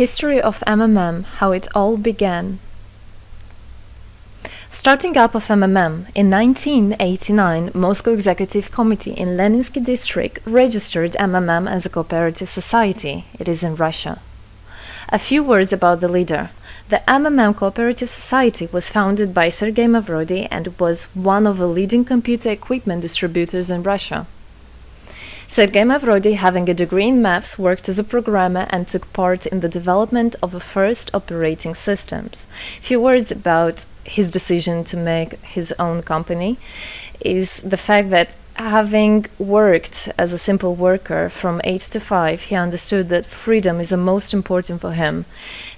History of MMM, how it all began. Starting up of MMM, in 1989, Moscow Executive Committee in Leninsky District registered MMM as a cooperative society. It is in Russia. A few words about the leader. The MMM Cooperative Society was founded by Sergei Mavrodi and was one of the leading computer equipment distributors in Russia. Sergei Mavrodi, having a degree in maths, worked as a programmer and took part in the development of the first operating systems. A few words about his decision to make his own company is the fact that having worked as a simple worker from 8 to 5, he understood that freedom is the most important for him,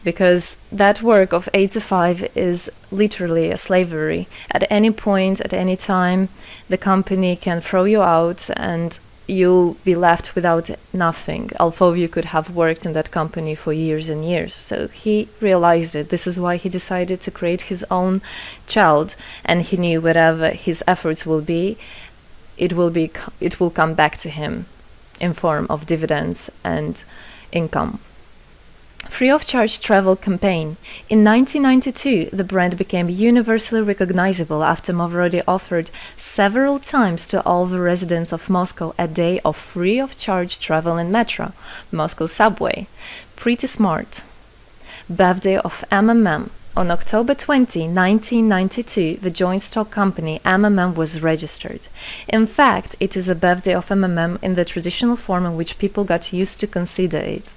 because that work of 8 to 5 is literally a slavery. At any point, at any time, the company can throw you out and you'll be left without nothing, although you could have worked in that company for years and years. So he realized it. This is why he decided to create his own child, and he knew whatever his efforts will be, it will come back to him in form of dividends and income. Free of charge travel campaign. In 1992, the brand became universally recognizable after Mavrodi offered several times to all the residents of Moscow a day of free of charge travel in metro, Moscow subway. Pretty smart. Birthday of MMM. On October 20, 1992, the joint stock company MMM was registered. In fact, it is a birthday of MMM in the traditional form in which people got used to consider it.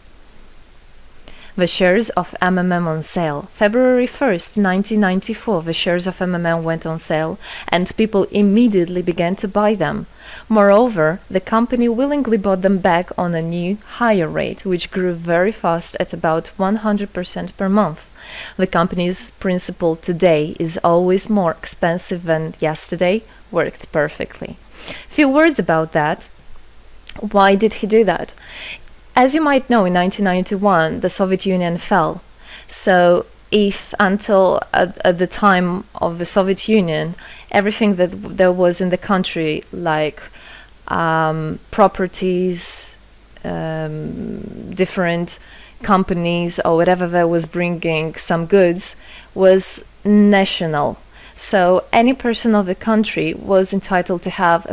The shares of MMM on sale. February 1st, 1994, the shares of MMM went on sale, and people immediately began to buy them. Moreover, the company willingly bought them back on a new, higher rate, which grew very fast at about 100% per month. The company's principle today is always more expensive than yesterday worked perfectly. Few words about that. Why did he do that? As you might know, in 1991, the Soviet Union fell. So if until at the time of the Soviet Union, everything that there was in the country, like properties, different companies or whatever that was bringing some goods, was national. So any person of the country was entitled to have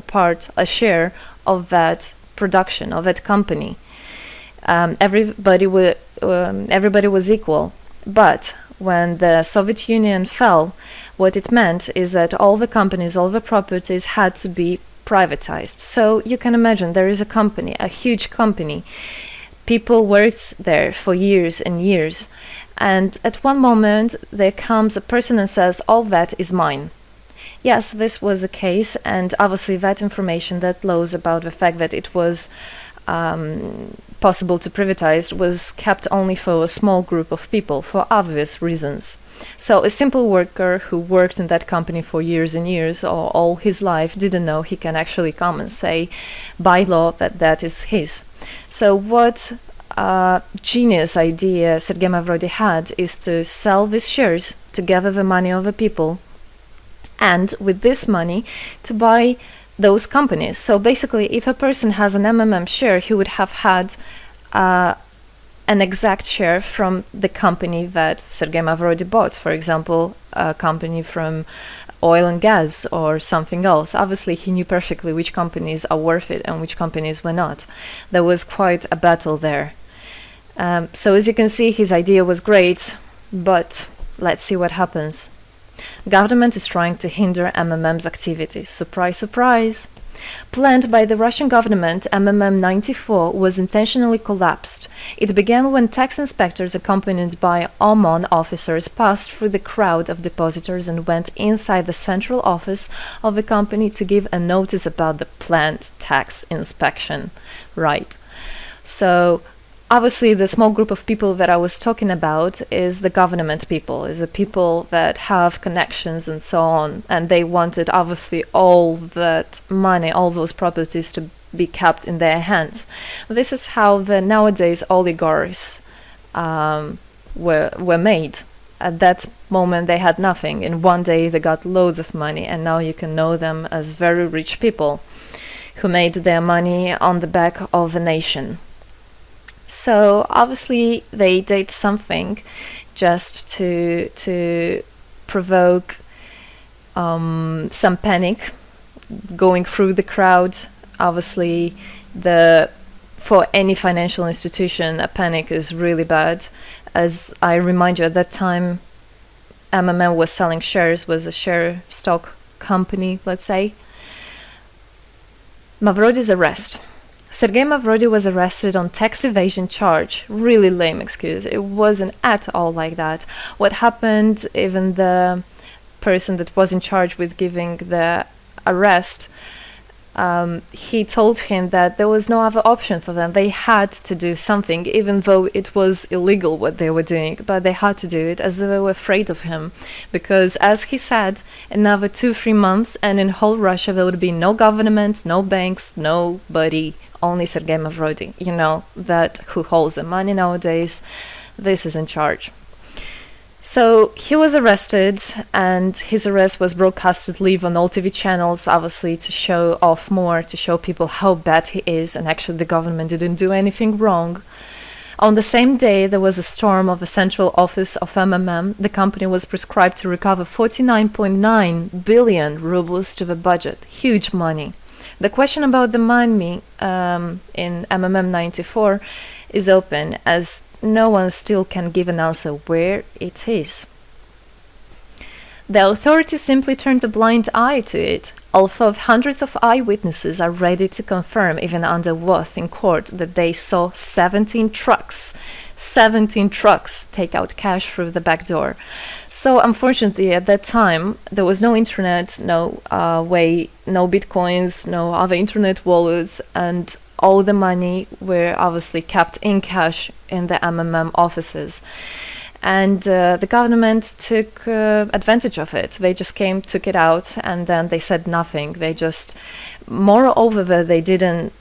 a share of that production, of that company. Everybody was equal. But when the Soviet Union fell, what it meant is that all the companies, all the properties had to be privatized. So you can imagine there is a company, a huge company. People worked there for years and years. And at one moment, there comes a person and says, all that is mine. Yes, this was the case. And obviously that information, that laws about the fact that it was possible to privatize was kept only for a small group of people for obvious reasons. So a simple worker who worked in that company for years and years or all his life didn't know he can actually come and say by law that that is his. So what genius idea Sergei Mavrodi had is to sell these shares to gather the money of the people, and with this money to buy those companies. So basically, if a person has an MMM share, he would have had an exact share from the company that Sergei Mavrodi bought. For example, a company from oil and gas or something else. Obviously, he knew perfectly which companies are worth it and which companies were not. There was quite a battle there. So as you can see, his idea was great, but let's see what happens. Government is trying to hinder MMM's activities. Surprise, surprise. Planned by the Russian government, MMM 94 was intentionally collapsed. It began when tax inspectors accompanied by OMON officers passed through the crowd of depositors and went inside the central office of the company to give a notice about the planned tax inspection. Right. So obviously, the small group of people that I was talking about is the government people, is the people that have connections and so on. And they wanted, obviously, all that money, all those properties to be kept in their hands. This is how the nowadays oligarchs were made. At that moment, they had nothing. In one day, they got loads of money. And now you can know them as very rich people who made their money on the back of a nation. So obviously they did something just to provoke some panic going through the crowd. Obviously, for any financial institution, a panic is really bad. As I remind you, at that time, MMM was selling shares, was a share stock company, let's say. Mavrody's arrest. Sergei Mavrody was arrested on tax evasion charge. Really lame excuse. It wasn't at all like that. What happened, even the person that was in charge with giving the arrest, he told him that there was no other option for them. They had to do something, even though it was illegal what they were doing, but they had to do it as they were afraid of him. Because, as he said, another 2-3 months and in whole Russia there would be no government, no banks, nobody, only Sergei Mavrody, that who holds the money nowadays. This is in charge. So he was arrested, and his arrest was broadcasted live on all TV channels, obviously to show off more, to show people how bad he is, and actually the government didn't do anything wrong. On the same day, there was a storm of the central office of MMM. The company was prescribed to recover 49.9 billion rubles to the budget. Huge money. The question about the money in MMM 94 is open, as no one still can give an answer where it is. The authorities simply turned a blind eye to it, although hundreds of eyewitnesses are ready to confirm, even under oath in court, that they saw 17 trucks take out cash through the back door. So unfortunately, at that time, there was no internet, no bitcoins, no other internet wallets, and all the money were obviously kept in cash in the MMM offices. And the government took advantage of it. They just came, took it out, and then they said nothing. Moreover, they didn't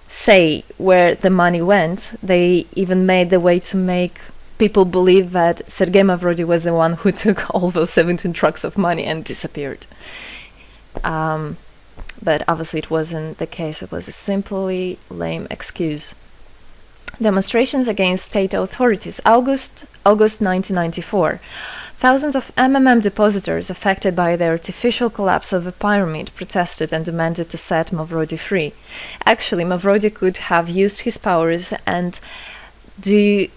say where the money went. They even made the way to make people believe that Sergei Mavrody was the one who took all those 17 trucks of money and disappeared. But obviously it wasn't the case. It was a simply lame excuse. Demonstrations against state authorities. August 1994. Thousands of MMM depositors affected by the artificial collapse of the pyramid protested and demanded to set Mavrody free. Actually, Mavrody could have used his powers and do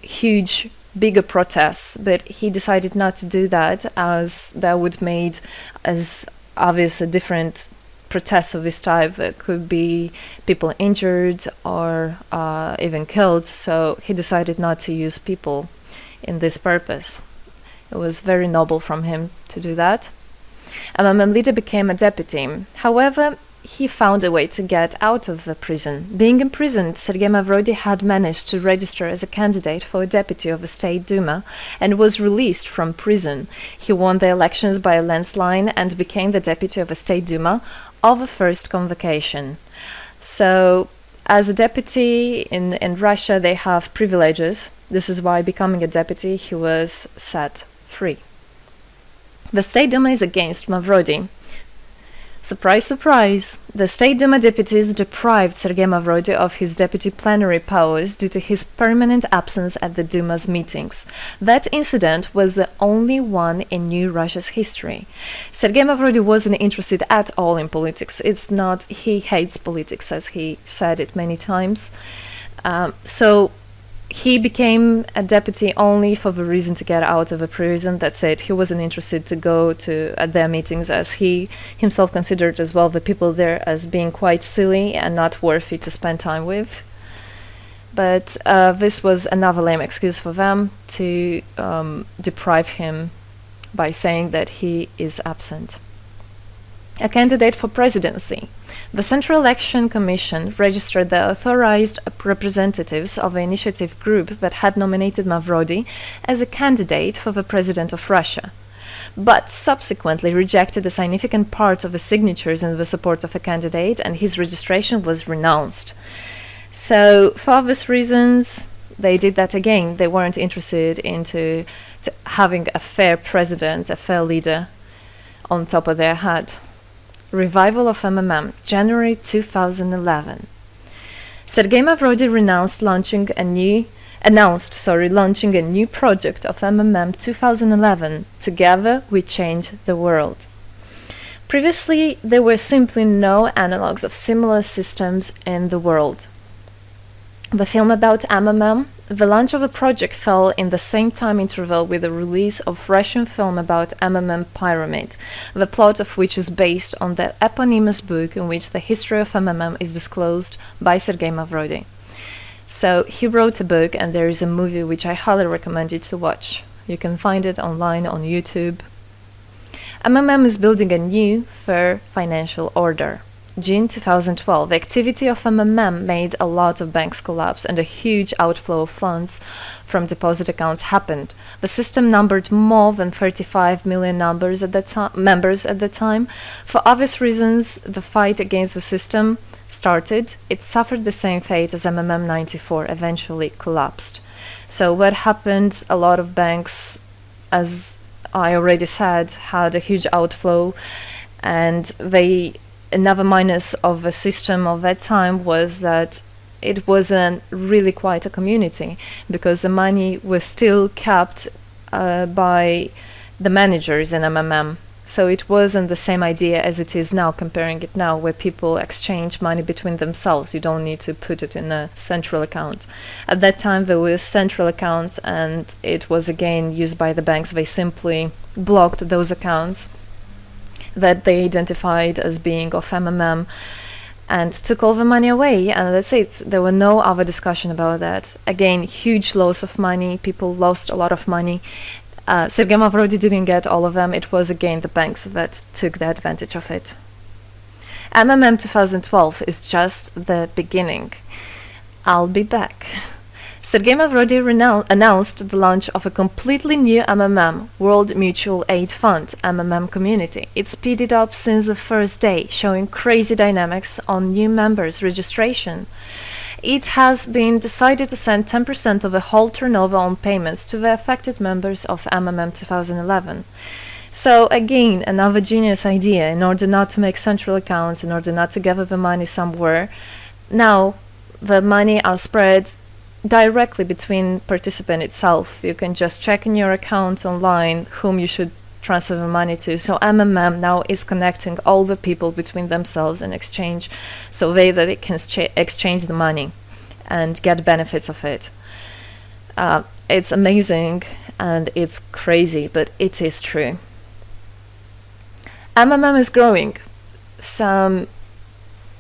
bigger protests, but he decided not to do that, as that would made as obvious a different protests of this type. Could be people injured or even killed, so he decided not to use people in this purpose. It was very noble from him to do that. MMM leader became a deputy. However, he found a way to get out of the prison. Being imprisoned, Sergei Mavrody had managed to register as a candidate for a deputy of the State Duma and was released from prison. He won the elections by a landslide and became the deputy of the State Duma of the first convocation. So, as a deputy in Russia, they have privileges. This is why, becoming a deputy, he was set free. The State Duma is against Mavrody. Surprise, surprise! The State Duma deputies deprived Sergei Mavrody of his deputy plenary powers due to his permanent absence at the Duma's meetings. That incident was the only one in New Russia's history. Sergei Mavrody wasn't interested at all in politics. It's not, he hates politics, as he said it many times. So he became a deputy only for the reason to get out of a prison. That's it. He wasn't interested to go to at their meetings, as he himself considered as well the people there as being quite silly and not worthy to spend time with. But this was another lame excuse for them to deprive him by saying that he is absent. A candidate for presidency. The Central Election Commission registered the authorized representatives of the initiative group that had nominated Mavrody as a candidate for the president of Russia, but subsequently rejected a significant part of the signatures in the support of a candidate, and his registration was renounced. So, for obvious reasons, they did that again. They weren't interested into having a fair president, a fair leader on top of their head. Revival of MMM, January 2011. Sergei Mavrody renounced launching a new launching a new project of MMM 2011, Together We Change the World. Previously, there were simply no analogs of similar systems in the world. The film about MMM, the launch of a project fell in the same time interval with the release of Russian film about MMM Pyramid, the plot of which is based on the eponymous book in which the history of MMM is disclosed by Sergei Mavrodi. So he wrote a book, and there is a movie which I highly recommend you to watch. You can find it online on YouTube. MMM is building a new, fair financial order. June 2012, the activity of MMM made a lot of banks collapse and a huge outflow of funds from deposit accounts happened. The system numbered more than 35 million members at the time. For obvious reasons, the fight against the system started. It suffered the same fate as MMM 94, eventually collapsed. So what happened? A lot of banks, as I already said, had a huge outflow, and another minus of the system of that time was that it wasn't really quite a community, because the money was still kept by the managers in MMM. So it wasn't the same idea as it is now, comparing it now, where people exchange money between themselves. You don't need to put it in a central account. At that time, there were central accounts, and it was again used by the banks. They simply blocked those accounts that they identified as being of MMM and took all the money away, and that's it. There were no other discussion about that. Again, huge loss of money. People lost a lot of money. Sergei Mavrodi didn't get all of them. It was again the banks that took the advantage of it. MMM 2012 is just the beginning. I'll be back. Sergei Mavrodi announced the launch of a completely new MMM, World Mutual Aid Fund, MMM community. It speeded up since the first day, showing crazy dynamics on new members' registration. It has been decided to send 10% of the whole turnover on payments to the affected members of MMM 2011. So again, another genius idea. In order not to make central accounts, in order not to gather the money somewhere, now the money are spread directly between participant itself. You can just check in your account online whom you should transfer the money to. So MMM now is connecting all the people between themselves and exchange, so that they can exchange the money and get benefits of it. It's amazing and it's crazy, but it is true. MMM is growing. Some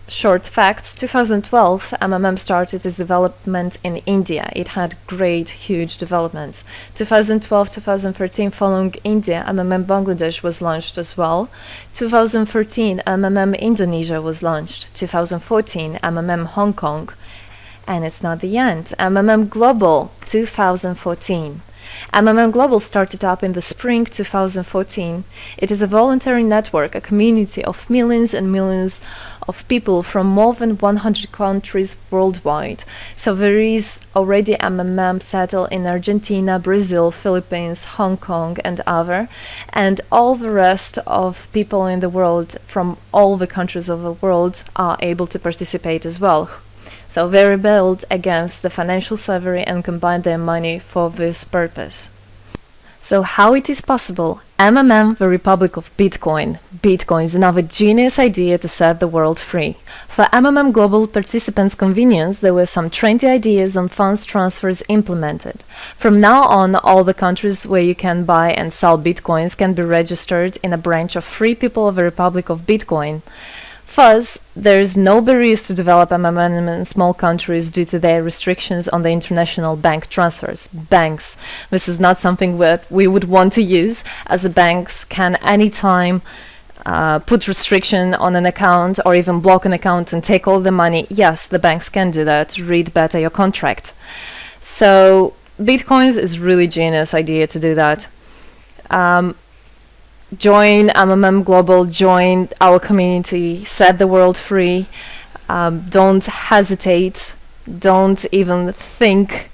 short facts. 2012, MMM started its development in India. It had great, huge developments. 2012-2013, following India, MMM Bangladesh was launched as well. 2013, MMM Indonesia was launched. 2014, MMM Hong Kong. And it's not the end. MMM Global, 2014. MMM Global started up in the spring 2014. It is a voluntary network, a community of millions and millions of people from more than 100 countries worldwide. So there is already MMM settled in Argentina, Brazil, Philippines, Hong Kong, and other. And all the rest of people in the world from all the countries of the world are able to participate as well. So they rebelled against the financial slavery and combined their money for this purpose. So how it is possible? MMM, the Republic of Bitcoin. Bitcoin is another genius idea to set the world free. For MMM Global participants' convenience, there were some 20 ideas on funds transfers implemented. From now on, all the countries where you can buy and sell Bitcoins can be registered in a branch of Free People of the Republic of Bitcoin. Thus, there is no barriers to develop MMM in small countries due to their restrictions on the international bank transfers. Banks. This is not something that we would want to use, as the banks can anytime put restriction on an account or even block an account and take all the money. Yes, the banks can do that. Read better your contract. So, Bitcoins is really genius idea to do that. Join MMM Global, join our community, set the world free. Don't hesitate, don't even think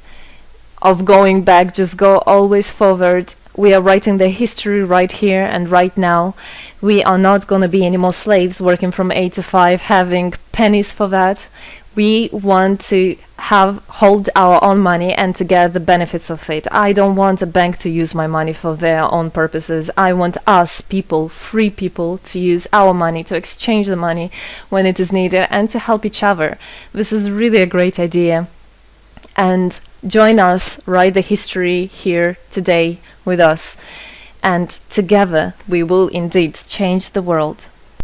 of going back, just go always forward. We are writing the history right here and right now. We are not going to be any more slaves working from 8 to 5, having pennies for that. We want to hold our own money and to get the benefits of it. I don't want a bank to use my money for their own purposes. I want us people, free people, to use our money, to exchange the money when it is needed, and to help each other. This is really a great idea. And join us, write the history here today with us, and together we will indeed change the world.